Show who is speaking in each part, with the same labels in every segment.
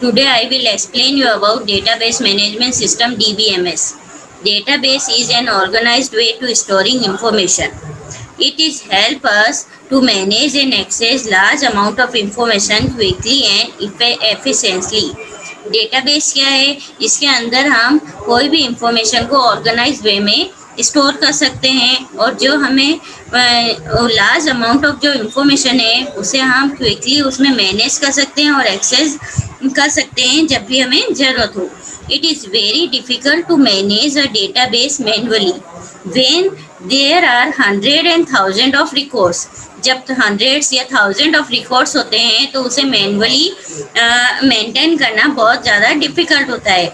Speaker 1: Today I will explain you about Database Management System DBMS. Database is an organized way to storing information. It is help us to manage and access large amount of information quickly and efficiently. Database क्या है? इसके अंदर हम कोई भी information को organise way में store कर सकते हैं और जो हमें लार्ज अमाउंट ऑफ जो इंफॉर्मेशन है उसे हम क्विकली उसमें मैनेज कर सकते हैं और एक्सेस कर सकते हैं जब भी हमें ज़रूरत हो. It is very difficult to manage a database manually when there are hundred and thousand of records. जब हंड्रेड्स या थाउजेंड ऑफ रिकॉर्ड्स होते हैं तो उसे मैनुअली मेंटेन करना बहुत ज़्यादा डिफ़िकल्ट होता है.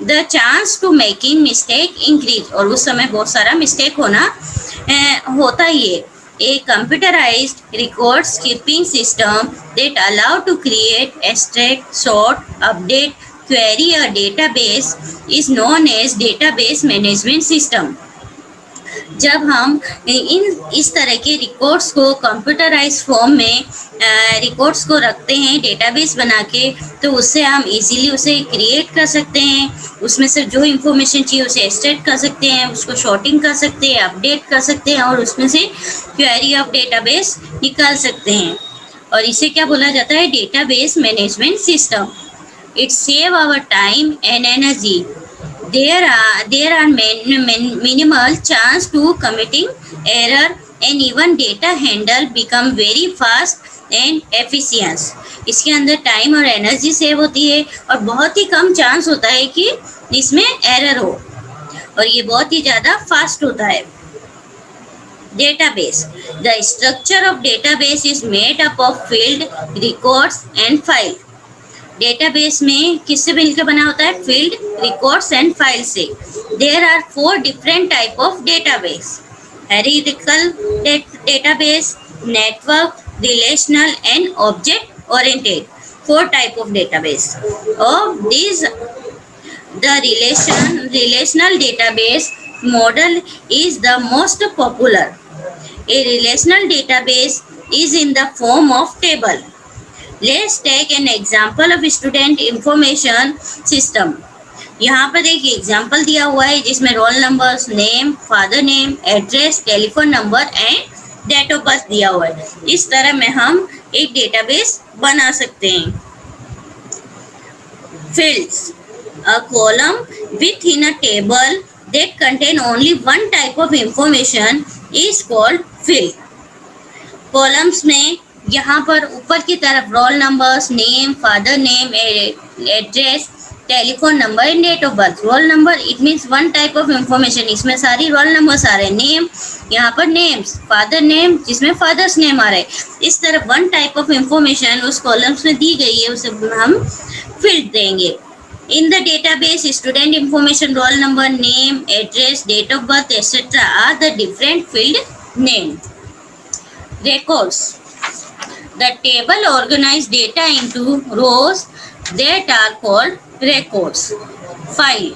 Speaker 1: The chance to making mistake increase, और उस समय बहुत सारा मिस्टेक होता ही है. A computerized records keeping system that allow to create, extract, sort, update, query a database is known as database management system. जब हम इस तरह के रिकॉर्ड्स को कंप्यूटराइज फॉर्म में रिकॉर्ड्स को रखते हैं डेटाबेस बना के, तो उससे हम इजीली उसे क्रिएट कर सकते हैं. उसमें से जो इंफॉर्मेशन चाहिए उसे एक्सट्रैक्ट कर सकते हैं, उसको शॉर्टिंग कर सकते हैं, अपडेट कर सकते हैं और उसमें से क्वेरी ऑफ डेटाबेस निकाल सकते हैं. और इसे क्या बोला जाता है? Database management system. It save our time and energy. There are minimal chance to committing error and even data handle become very fast and efficient. इसके अंदर टाइम और एनर्जी सेव होती है और बहुत ही कम चांस होता है कि इसमें एरर हो और ये बहुत ही ज़्यादा फास्ट होता है. Database. The structure of database is made up of field, records and file. Database में किससे मिलकर बना होता है? फील्ड, रिकॉर्ड्स एंड फाइल से. There are 4 different type of database. Hierarchical database, network, relational and object oriented. 4 type of database. Of this the relational database model is the most popular. A relational database is in the form of table. Let's take an example of student information system. यहाँ पर एक example दिया हुआ है जिसमें roll numbers, name, father name, address, telephone number and date of birth दिया हुआ है. इस तरह में हम एक डेटाबेस बना सकते हैं. Fields. A column within a table that contain only one type of information is called field. Columns में यहाँ पर ऊपर की तरफ roll numbers, name, father name, address, telephone number and date of birth. Roll number it means one type of information. इसमें सारी roll numbers आ रहे हैं. नेम, यहाँ पर नेम्स, फादर नेम जिसमें फादर्स नेम आ रहे हैं. इस तरह वन टाइप ऑफ इंफॉर्मेशन उस कॉलम्स में दी गई है, उसे हम फील्ड देंगे. In the database, student information, roll number, name, address, date of birth, etc. are the different field names. Records. The table organizes data into rows that are called records. File.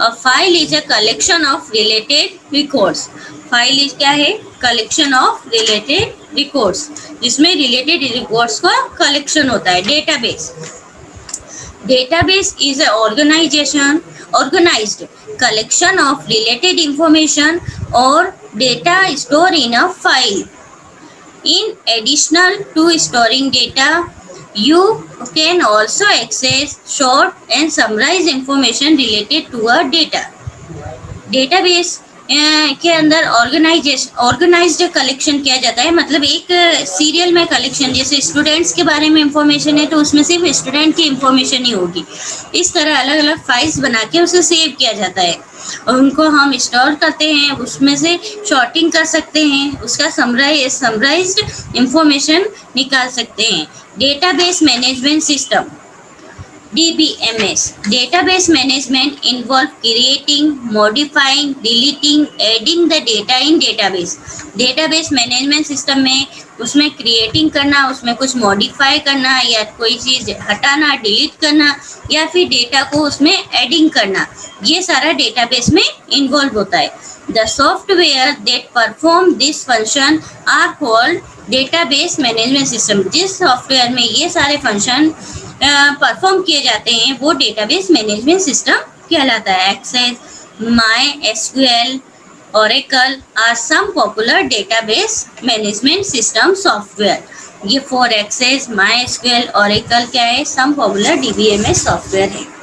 Speaker 1: A file is a collection of related records. File is क्या है? Collection of related records. जिसमें related records का collection होता है. Database. Database is an organized collection of related information or data stored in a file. In addition to storing data, you can also access, sort and summarize information related to a data. Database के अंदर organised collection किया जाता है. मतलब एक serial में collection, जैसे students के बारे में इंफॉर्मेशन है तो उसमें सिर्फ स्टूडेंट की इंफॉर्मेशन ही होगी. इस तरह अलग अलग फाइल्स बना के उसे सेव किया जाता है और उनको हम स्टोर करते हैं. उसमें से शॉर्टिंग कर सकते हैं, उसका समराइज्ड इंफॉर्मेशन निकाल सकते हैं. Database management system DBMS. Database management involves creating, modifying, deleting, adding the data in database. Database management system में उसमें क्रिएटिंग करना, उसमें कुछ मॉडिफाई करना या कोई चीज़ हटाना, डिलीट करना या फिर डेटा को उसमें एडिंग करना, ये सारा डेटाबेस में इन्वॉल्व होता है। The software that perform this function are called database management system. जिस सॉफ्टवेयर में ये सारे फंक्शन परफॉर्म किए जाते हैं वो डेटाबेस मैनेजमेंट सिस्टम कहलाता है। Access, MySQL, Oracle are some popular database management system software। ये फॉर एक्सेस, MySQL, Oracle क्या है, some popular DBMS सॉफ्टवेयर है।